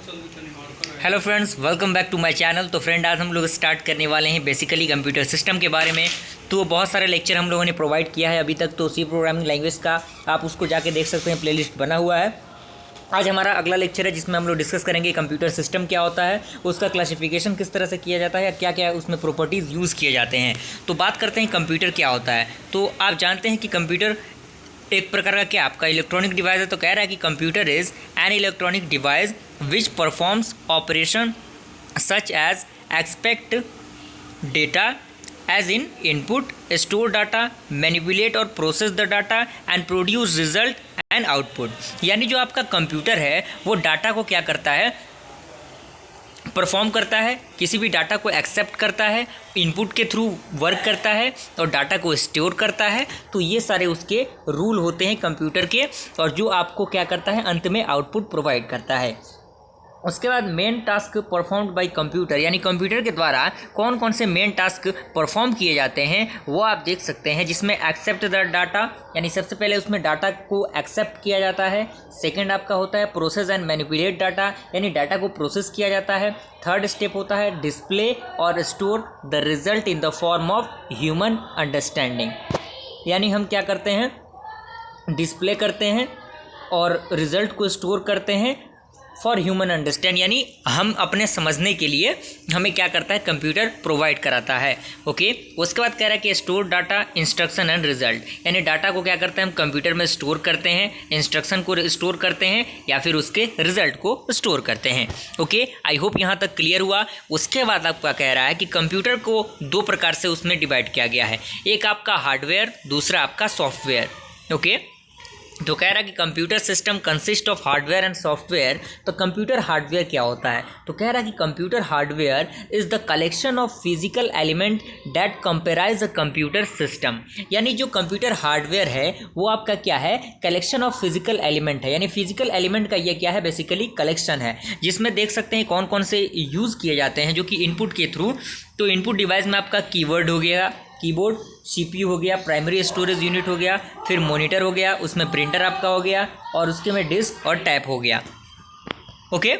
Hello friends, welcome back to my channel. तो friend, आज हम लोग स्टार्ट करने वाले हैं बेसिकली कंप्यूटर सिस्टम के बारे में। तो बहुत सारे लेक्चर हम लोगों ने प्रोवाइड किया है अभी तक, तो सी प्रोग्रामिंग लैंग्वेज का आप उसको जाके देख सकते हैं, प्लेलिस्ट बना हुआ है। आज हमारा अगला लेक्चर है जिसमें हम लोग डिस्कस करेंगे कंप्यूटर सिस्टम क्या होता है, उसका क्लासिफिकेशन किस तरह से किया जाता है, या क्या क्या उसमें प्रॉपर्टीज़ यूज़ किए जाते हैं। तो बात करते हैं कंप्यूटर क्या होता है। तो आप जानते हैं कि कंप्यूटर एक प्रकार का क्या आपका इलेक्ट्रॉनिक डिवाइस है। तो कह रहा है कि computer is an electronic device which performs operation such as expect data as in input, store data, manipulate और process the data and produce result and output। यानी जो आपका कंप्यूटर है वो डाटा को क्या करता है, परफॉर्म करता है, किसी भी डाटा को एक्सेप्ट करता है, इनपुट के थ्रू वर्क करता है और डाटा को स्टोर करता है। तो ये सारे उसके रूल होते हैं कंप्यूटर के, और जो आपको क्या करता है, अंत में आउटपुट प्रोवाइड करता है। उसके बाद main task performed by computer, यानी कंप्यूटर के द्वारा कौन कौन से मेन टास्क परफॉर्म किए जाते हैं वो आप देख सकते हैं, जिसमें एक्सेप्ट द डाटा, यानी सबसे पहले उसमें डाटा को एक्सेप्ट किया जाता है। सेकंड आपका होता है प्रोसेस एंड मैनिपुलेट डाटा, यानी डाटा को प्रोसेस किया जाता है। थर्ड स्टेप होता है डिस्प्ले और store the result in the form of human understanding, यानी हम क्या करते हैं, डिस्प्ले करते हैं और रिजल्ट को स्टोर करते हैं फॉर ह्यूमन अंडरस्टैंड, यानी हम अपने समझने के लिए हमें क्या करता है, कंप्यूटर प्रोवाइड कराता है। ओके, उसके बाद कह रहा है कि store data, instruction and result, यानी डाटा को क्या करते हैं, हम कंप्यूटर में स्टोर करते हैं, इंस्ट्रक्शन को स्टोर करते हैं या फिर उसके रिजल्ट को स्टोर करते हैं। ओके, आई होप यहाँ तक क्लियर हुआ। उसके बाद आपका कह रहा है कि कंप्यूटर को दो प्रकार से उसमें डिवाइड किया गया है, एक आपका हार्डवेयर, दूसरा आपका सॉफ्टवेयर। ओके, तो कह रहा है कि computer system consist of hardware and software. तो कंप्यूटर हार्डवेयर क्या होता है, तो कह रहा है कि computer hardware is the collection of physical element that comprises a computer system, यानी जो कंप्यूटर हार्डवेयर है वो आपका क्या है, कलेक्शन ऑफ फिजिकल एलिमेंट है। यानी फिजिकल एलिमेंट का ये क्या है, बेसिकली कलेक्शन है, जिसमें देख सकते हैं कौन कौन से यूज़ किए जाते हैं, जो कि इनपुट के थ्रू। तो इनपुट डिवाइस में आपका कीवर्ड हो गया, कीबोर्ड, सीपीयू हो गया, प्राइमरी स्टोरेज यूनिट हो गया, फिर मॉनिटर हो गया, उसमें प्रिंटर आपका हो गया, और उसके में डिस्क और टैब हो गया। ओके,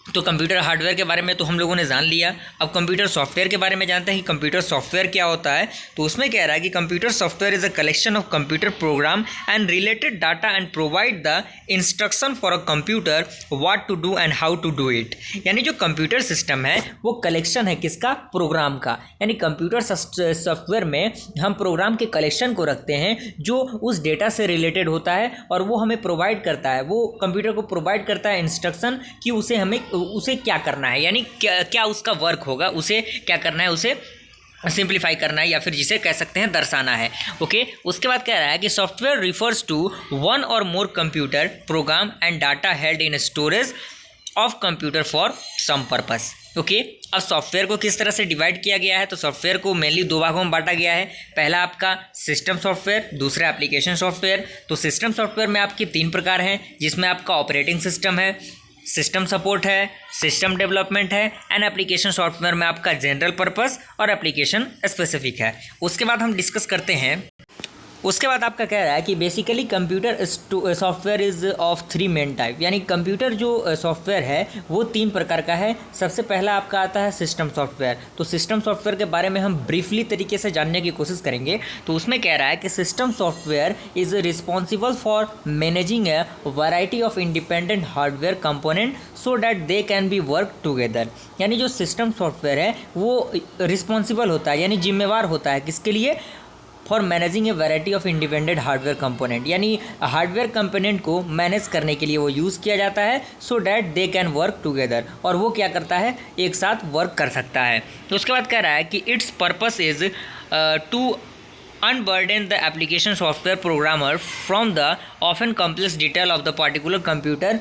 तो कंप्यूटर हार्डवेयर के बारे में तो हम लोगों ने जान लिया। अब कंप्यूटर सॉफ्टवेयर के बारे में जानते हैं कि कंप्यूटर सॉफ्टवेयर क्या होता है। तो उसमें कह रहा है कि computer software is a collection of computer program and related data and provide the instruction for a computer what to do and how to do it, यानी जो कंप्यूटर सिस्टम है वो कलेक्शन है किसका, प्रोग्राम का। यानी कंप्यूटर सॉफ्टवेयर में हम प्रोग्राम के कलेक्शन को रखते हैं जो उस डेटा से रिलेटेड होता है, और वो हमें प्रोवाइड करता है, वो कंप्यूटर को प्रोवाइड करता है इंस्ट्रक्शन कि उसे क्या करना है, यानी क्या उसका वर्क होगा, उसे क्या करना है, उसे सिंप्लीफाई करना है, या फिर जिसे कह सकते हैं दर्शाना है। ओके, उसके बाद कह रहा है कि सॉफ्टवेयर रिफर्स टू वन और more computer program and data held in storage of computer for some purpose. Okay, अब सॉफ्टवेयर को किस तरह से डिवाइड किया गया है, तो सॉफ्टवेयर को मेनली दो भागों में बांटा गया है। पहला आपका सिस्टम सॉफ्टवेयर, दूसरा एप्लीकेशन सॉफ्टवेयर। तो सिस्टम सॉफ्टवेयर में आपके तीन प्रकार हैं, जिसमें आपका ऑपरेटिंग सिस्टम है, सिस्टम सपोर्ट है, सिस्टम डेवलपमेंट है, एंड एप्लीकेशन सॉफ्टवेयर में आपका जनरल पर्पस और एप्लीकेशन स्पेसिफिक है। उसके बाद हम डिस्कस करते हैं। उसके बाद आपका कह रहा है कि basically computer software is of three main type, यानी कंप्यूटर जो सॉफ्टवेयर है वो तीन प्रकार का है। सबसे पहला आपका आता है सिस्टम सॉफ्टवेयर। तो सिस्टम सॉफ्टवेयर के बारे में हम ब्रीफली तरीके से जानने की कोशिश करेंगे। तो उसमें कह रहा है कि system software is responsible for managing A variety of independent hardware component so that they can be work together, यानी जो सिस्टम सॉफ्टवेयर है वो रिस्पॉन्सिबल होता है, यानी जिम्मेवार होता है किसके लिए, for managing A variety of independent hardware component, यानी हार्डवेयर कंपोनेंट को मैनेज करने के लिए वो यूज़ किया जाता है, so that they can work together, और वो क्या करता है, एक साथ वर्क कर सकता है। तो उसके बाद कह रहा है कि its purpose is to unburden the application software programmer from the often complex detail of the particular computer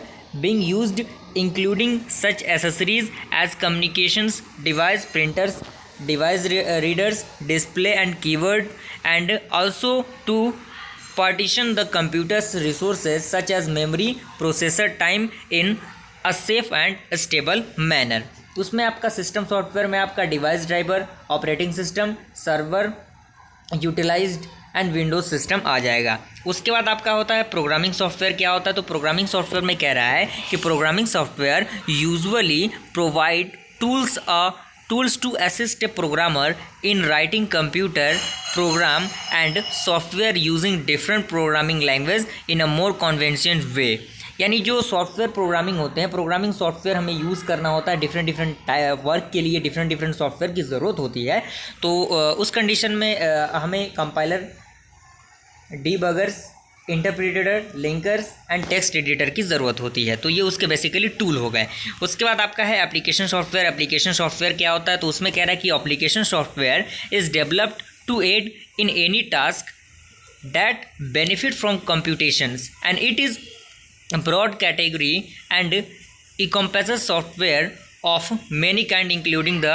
being used, including such accessories as communications device, printers, device readers, display and keyboard, and also to partition the computer's resources such as memory, processor time in a safe and stable manner। उसमें आपका system software में आपका device driver, operating system, server, utilized and Windows system आ जाएगा। उसके बाद आपका होता है प्रोग्रामिंग सॉफ्टवेयर। क्या होता है? तो प्रोग्रामिंग सॉफ्टवेयर में कह रहा है कि programming software usually provide tools to assist a programmer in writing computer program and software using different programming language in a more convenient way। यानी जो सॉफ्टवेयर प्रोग्रामिंग होते हैं, प्रोग्रामिंग सॉफ्टवेयर हमें यूज़ करना होता है डिफरेंट वर्क के लिए, डिफरेंट सॉफ्टवेयर की ज़रूरत होती है। तो उस कंडीशन में हमें compiler, debuggers, interpreter, linkers and text editor की ज़रूरत होती है। तो ये उसके बेसिकली टूल हो गए। उसके बाद आपका है एप्लीकेशन सॉफ्टवेयर। एप्लीकेशन सॉफ्टवेयर क्या होता है? तो उसमें कह रहा है कि application software is developed to aid in any task that benefit from computations and it is broad category and encompasses software of many kind including the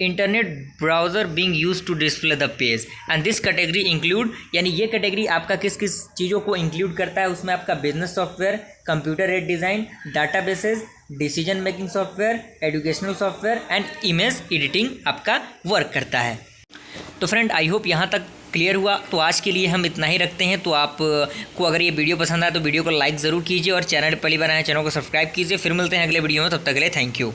internet browser being used to display the page and this category include, यानी ये category आपका किस किस चीज़ों को include करता है? उसमें आपका business software, computer aid design, databases, decision making software, educational software and image editing आपका वर्क करता है। तो फ्रेंड आई होप यहाँ तक क्लियर हुआ। तो आज के लिए हम इतना ही रखते हैं। तो आप को अगर ये वीडियो पसंद आए तो वीडियो को लाइक ज़रूर कीजिए और चैनल पहली बार आए चैनल को सब्सक्राइब कीजिए। फिर मिलते हैं अगले वीडियो में, तब तक के लिए थैंक यू।